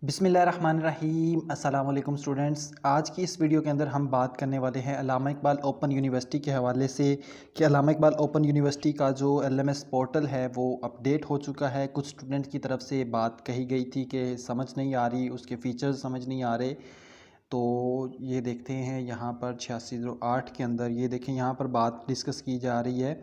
बिस्मिल्लाहिर्रहमानिर्रहीम। अस्सलाम वालेकुम स्टूडेंट्स। आज की इस वीडियो के अंदर हम बात करने वाले हैं अल्लामा इकबाल ओपन यूनिवर्सिटी के हवाले से कि अल्लामा इकबाल ओपन यूनिवर्सिटी का जो एलएमएस पोर्टल है वो अपडेट हो चुका है। कुछ स्टूडेंट की तरफ से बात कही गई थी कि समझ नहीं आ रही, उसके फ़ीचर्स समझ नहीं आ रहे। तो ये देखते हैं यहाँ पर 8608 के अंदर ये देखें, यहाँ पर बात डिस्कस की जा रही है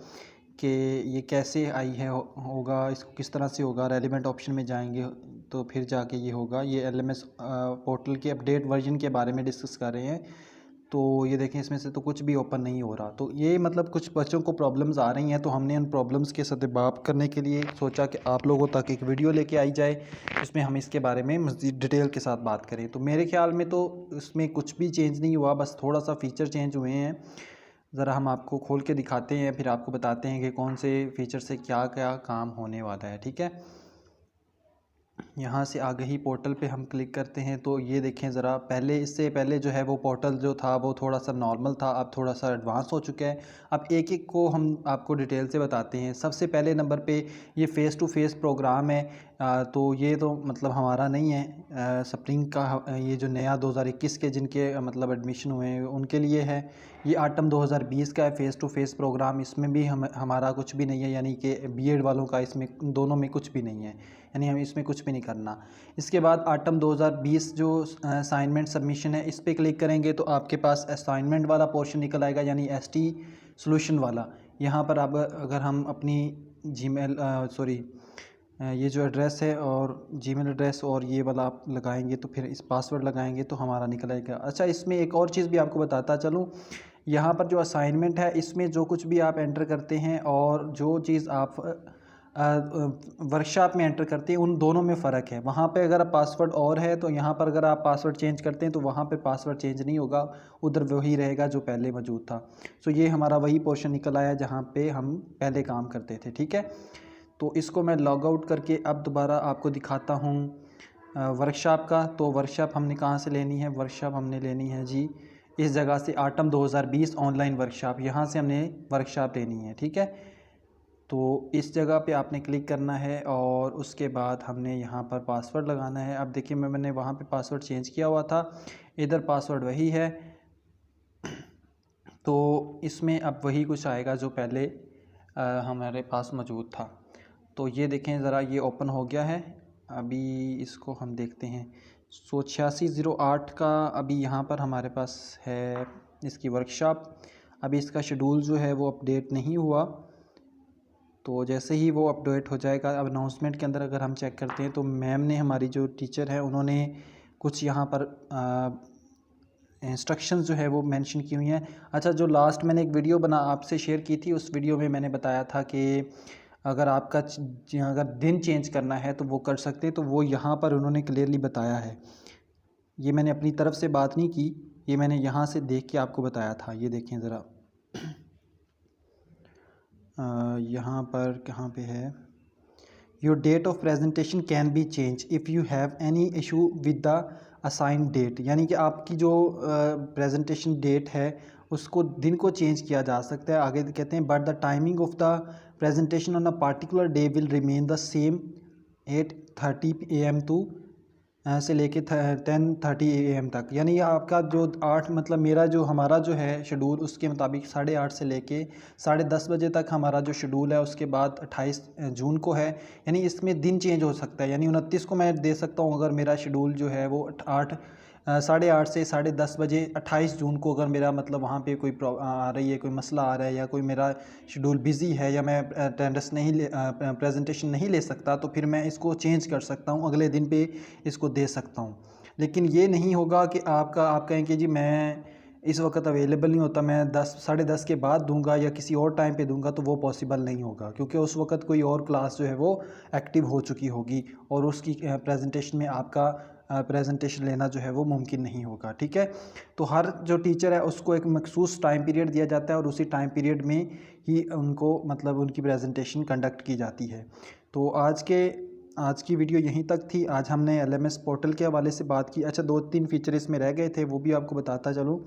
कि ये कैसे आई है होगा, इसको किस तरह से होगा। रेलिवेंट ऑप्शन में जाएंगे तो फिर जाके ये होगा। ये एलएमएस पोर्टल के अपडेट वर्जन के बारे में डिस्कस कर रहे हैं। तो ये देखें, इसमें से तो कुछ भी ओपन नहीं हो रहा। तो ये मतलब कुछ बच्चों को प्रॉब्लम्स आ रही हैं, तो हमने उन प्रॉब्लम्स के सद्भाव करने के लिए सोचा कि आप लोगों तक एक वीडियो लेके आई जाए जिसमें हम इसके बारे में मज़ीद डिटेल के साथ बात करें। तो मेरे ख्याल में तो इसमें कुछ भी चेंज नहीं हुआ, बस थोड़ा सा फ़ीचर चेंज हुए हैं। ज़रा हम आपको खोल के दिखाते हैं, फिर आपको बताते हैं कि कौन से फ़ीचर से क्या क्या काम होने वाला है। ठीक है, यहाँ से आगे ही पोर्टल पे हम क्लिक करते हैं तो ये देखें ज़रा, पहले इससे पहले जो है वो पोर्टल जो था वो थोड़ा सा नॉर्मल था, अब थोड़ा सा एडवांस हो चुका है। अब एक एक को हम आपको डिटेल से बताते हैं। सबसे पहले नंबर पे ये फ़ेस टू फेस प्रोग्राम है। तो ये तो मतलब हमारा नहीं है, स्प्रिंग का ये जो नया 2021 के जिनके मतलब एडमिशन हुए हैं उनके लिए है। ये आटम 2020 का है फ़ेस टू फेस प्रोग्राम। इसमें भी हमारा कुछ भी नहीं है, यानी कि बीएड वालों का इसमें दोनों में कुछ भी नहीं है, यानी हमें इसमें कुछ भी नहीं करना। इसके बाद आटम 2020 जो असाइनमेंट सबमिशन है, इस पर क्लिक करेंगे तो आपके पास असाइनमेंट वाला पोर्शन निकल आएगा, यानी एसटी सॉल्यूशन वाला। यहाँ पर अब अगर हम अपनी जीमेल ये जो एड्रेस है और जीमेल एड्रेस और ये वाला आप लगाएंगे तो फिर इस पासवर्ड लगाएंगे तो हमारा निकल आएगा। अच्छा, इसमें एक और चीज़ भी आपको बताता चलूँ, यहाँ पर जो असाइनमेंट है इसमें जो कुछ भी आप एंटर करते हैं और जो चीज़ आप वर्कशॉप में एंटर करते हैं उन दोनों में फ़र्क है। वहाँ पे अगर पासवर्ड और है तो यहाँ पर अगर आप पासवर्ड चेंज करते हैं तो वहाँ पे पासवर्ड चेंज नहीं होगा, उधर वही रहेगा जो पहले मौजूद था। सो ये हमारा वही पोर्शन निकल आया जहाँ पे हम पहले काम करते थे। ठीक है, तो इसको मैं लॉग आउट करके अब दोबारा आपको दिखाता हूँ वर्कशॉप का। तो वर्कशॉप हमने कहाँ से लेनी है? वर्कशॉप हमने लेनी है जी इस जगह से, आटम 2020 ऑनलाइन वर्कशॉप, यहाँ से हमने वर्कशॉप लेनी है। ठीक है, तो इस जगह पे आपने क्लिक करना है और उसके बाद हमने यहाँ पर पासवर्ड लगाना है। अब देखिए, मैंने वहाँ पे पासवर्ड चेंज किया हुआ था, इधर पासवर्ड वही है। तो इसमें अब वही कुछ आएगा जो पहले हमारे पास मौजूद था। तो ये देखें ज़रा, ये ओपन हो गया है। अभी इसको हम देखते हैं। 8608 का अभी यहाँ पर हमारे पास है इसकी वर्कशॉप। अभी इसका शेड्यूल जो है वो अपडेट नहीं हुआ, तो जैसे ही वो अपडेट हो जाएगा। अब अनाउंसमेंट के अंदर अगर हम चेक करते हैं तो मैम ने, हमारी जो टीचर है, उन्होंने कुछ यहाँ पर इंस्ट्रक्शंस जो है वो मेंशन की हुई हैं। अच्छा, जो लास्ट मैंने एक वीडियो आपसे शेयर की थी, उस वीडियो में मैंने बताया था कि अगर आपका अगर दिन चेंज करना है तो वो कर सकते हैं, तो वो यहाँ पर उन्होंने क्लियरली बताया है। ये मैंने अपनी तरफ से बात नहीं की, ये मैंने यहाँ से देख के आपको बताया था। ये देखें ज़रा, यहाँ पर कहाँ पे है, your date of presentation can be change if you have any issue with the assign date, यानी कि आपकी जो प्रेजेंटेशन डेट है उसको, दिन को चेंज किया जा सकता है। आगे कहते हैं, but the timing of the presentation on a particular day will remain the same 8:30 AM to से लेके 10:30 AM तक। यानी आपका जो 8 मतलब मेरा जो हमारा जो है शेड्यूल, उसके मुताबिक 8:30 से लेके 10:30 बजे तक हमारा जो शेड्यूल है, उसके बाद 28 जून को है। यानी इसमें दिन चेंज हो सकता है, यानी 29 को मैं दे सकता हूँ अगर मेरा शेड्यूल जो है वो 8:30 से 10:30 बजे। 28 जून को अगर मेरा मतलब वहाँ पे कोई आ रही है, कोई मसला आ रहा है, या कोई मेरा शेड्यूल बिज़ी है, या मैं अटेंडेंस नहीं ले प्रेजेंटेशन नहीं ले सकता, तो फिर मैं इसको चेंज कर सकता हूँ, अगले दिन पे इसको दे सकता हूँ। लेकिन ये नहीं होगा कि आप कहें कि जी मैं इस वक्त अवेलेबल नहीं होता, मैं 10 के बाद दूंगा या किसी और टाइम पे दूंगा, तो वो पॉसिबल नहीं होगा, क्योंकि उस वक्त कोई और क्लास जो है वो एक्टिव हो चुकी होगी और उसकी प्रेजेंटेशन में आपका प्रेजेंटेशन लेना जो है वो मुमकिन नहीं होगा। ठीक है, तो हर जो टीचर है उसको एक मखसूस टाइम पीरियड दिया जाता है और उसी टाइम पीरियड में ही उनको मतलब उनकी प्रेजेंटेशन कंडक्ट की जाती है। तो आज की वीडियो यहीं तक थी। आज हमने एलएमएस पोर्टल के हवाले से बात की। अच्छा, 2-3 फीचर इसमें रह गए थे, वो भी आपको बताता चलूँ।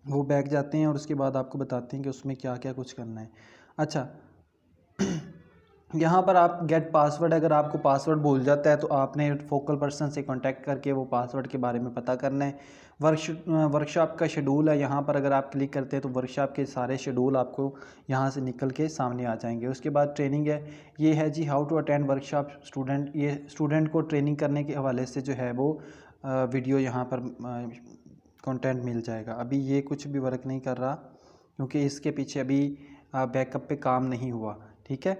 वो बैक जाते हैं और उसके बाद आपको बताते हैं कि उसमें क्या क्या कुछ करना है। अच्छा, यहाँ पर आप गेट पासवर्ड, अगर आपको पासवर्ड भूल जाता है तो आपने फोकल पर्सन से कांटेक्ट करके वो पासवर्ड के बारे में पता करना है। वर्कशॉप का शेड्यूल है, यहाँ पर अगर आप क्लिक करते हैं तो वर्कशॉप के सारे शेड्यूल आपको यहाँ से निकल के सामने आ जाएंगे। उसके बाद ट्रेनिंग है, ये है जी how to attend workshop student. ये स्टूडेंट को ट्रेनिंग करने के हवाले से जो है वो वीडियो यहाँ पर कंटेंट मिल जाएगा। अभी ये कुछ भी वर्क नहीं कर रहा क्योंकि इसके पीछे अभी बैकअप पे काम नहीं हुआ, ठीक है।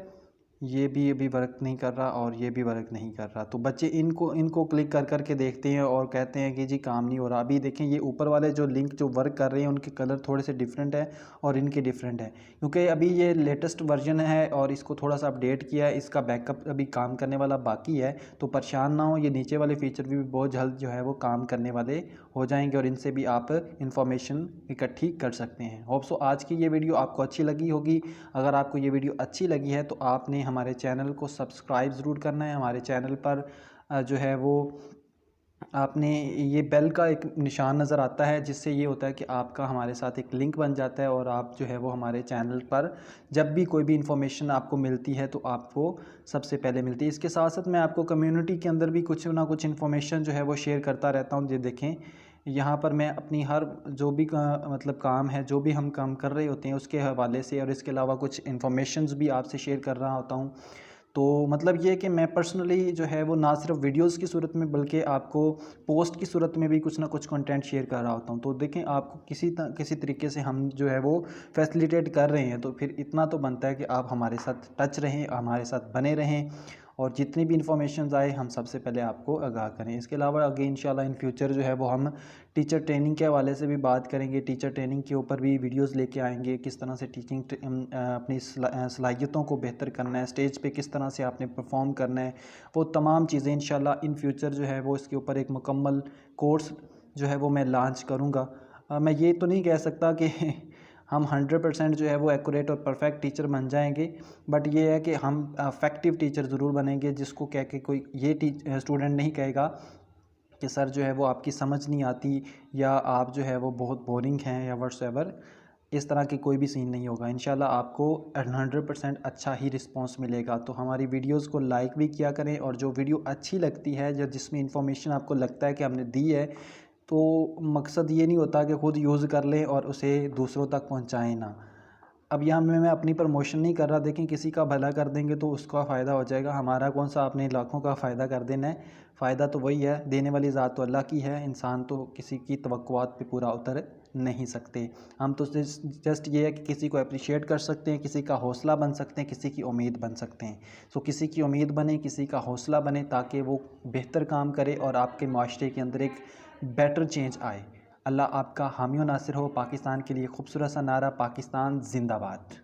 ये भी अभी वर्क नहीं कर रहा और ये भी वर्क नहीं कर रहा। तो बच्चे इनको क्लिक कर कर के देखते हैं और कहते हैं कि जी काम नहीं हो रहा। अभी देखें ये ऊपर वाले जो लिंक जो वर्क कर रहे हैं उनके कलर थोड़े से डिफरेंट है और इनके डिफरेंट है, क्योंकि अभी ये लेटेस्ट वर्जन है और इसको थोड़ा सा अपडेट किया है। इसका बैकअप अभी काम करने वाला बाकी है, तो परेशान ना हो, ये नीचे वाले फीचर भी बहुत जल्द जो है वो काम करने वाले हो जाएंगे और इनसे भी आप इंफॉर्मेशन इकट्ठी कर सकते हैं। होप सो आज की ये वीडियो आपको अच्छी लगी होगी। अगर आपको ये वीडियो अच्छी लगी है तो आपने हमारे चैनल को सब्सक्राइब ज़रूर करना है। हमारे चैनल पर जो है वो आपने ये बेल का एक निशान नज़र आता है, जिससे ये होता है कि आपका हमारे साथ एक लिंक बन जाता है और आप जो है वो हमारे चैनल पर जब भी कोई भी इंफॉर्मेशन आपको मिलती है तो आपको सबसे पहले मिलती है। इसके साथ साथ मैं आपको कम्युनिटी के अंदर भी कुछ ना कुछ इन्फॉर्मेशन जो है वो शेयर करता रहता हूँ। ये देखें यहाँ पर मैं अपनी हर जो भी मतलब काम है, जो भी हम काम कर रहे होते हैं उसके हवाले से और इसके अलावा कुछ इन्फॉर्मेशंस भी आपसे शेयर कर रहा होता हूँ। तो मतलब ये कि मैं पर्सनली जो है वो ना सिर्फ वीडियोस की सूरत में बल्कि आपको पोस्ट की सूरत में भी कुछ ना कुछ कंटेंट शेयर कर रहा होता हूँ। तो देखें आपको किसी तरीके से हम जो है वो फैसिलिटेट कर रहे हैं, तो फिर इतना तो बनता है कि आप हमारे साथ टच रहें, हमारे साथ बने रहें और जितनी भी इंफॉर्मेशन आए हम सबसे पहले आपको आगाह करें। इसके अलावा आगे इंशाल्लाह इन फ्यूचर जो है वो हम टीचर ट्रेनिंग के हवाले से भी बात करेंगे। टीचर ट्रेनिंग के ऊपर भी वीडियोस लेके आएंगे, किस तरह से टीचिंग अपनी सलाहियतों को बेहतर करना है, स्टेज पे किस तरह से आपने परफॉर्म करना है, वो तमाम चीज़ें इंशाल्लाह इन फ्यूचर जो है वो इसके ऊपर एक मुकम्मल कोर्स जो है वो मैं लॉन्च करूँगा। मैं ये तो नहीं कह सकता कि हम 100% जो है वो एक्यूरेट और परफेक्ट टीचर बन जाएंगे, बट ये है कि हम इफेक्टिव टीचर ज़रूर बनेंगे, जिसको कह के कोई ये स्टूडेंट नहीं कहेगा कि सर जो है वो आपकी समझ नहीं आती या आप जो है वो बहुत बोरिंग हैं या व्हाट्सएवर। इस तरह की कोई भी सीन नहीं होगा। इंशाल्लाह आपको 100% अच्छा ही रिस्पांस मिलेगा। तो हमारी वीडियोस को लाइक भी किया करें और जो वीडियो अच्छी लगती है या जिसमें इंफॉर्मेशन आपको लगता है कि हमने दी है, तो मकसद ये नहीं होता कि ख़ुद यूज़ कर लें और उसे दूसरों तक पहुंचाएं ना। अब यहाँ में मैं अपनी प्रमोशन नहीं कर रहा, देखें किसी का भला कर देंगे तो उसका फ़ायदा हो जाएगा, हमारा कौन सा आपने लाखों का फ़ायदा कर देना है। फ़ायदा तो वही है, देने वाली ज़ात तो अल्लाह की है, इंसान तो किसी की तवक्कुआत पे पूरा उतर नहीं सकते। हम तो जस्ट ये है कि किसी को अप्रिशिएट कर सकते हैं, किसी का हौसला बन सकते हैं, किसी की उम्मीद बन सकते हैं। सो किसी की उम्मीद बने, किसी का हौसला बने, ताकि वो बेहतर काम करे और आपके माशरे के अंदर एक बेटर चेंज आए। अल्लाह आपका हामी व नासिर हो। पाकिस्तान के लिए खूबसूरत सा नारा, पाकिस्तान जिंदाबाद।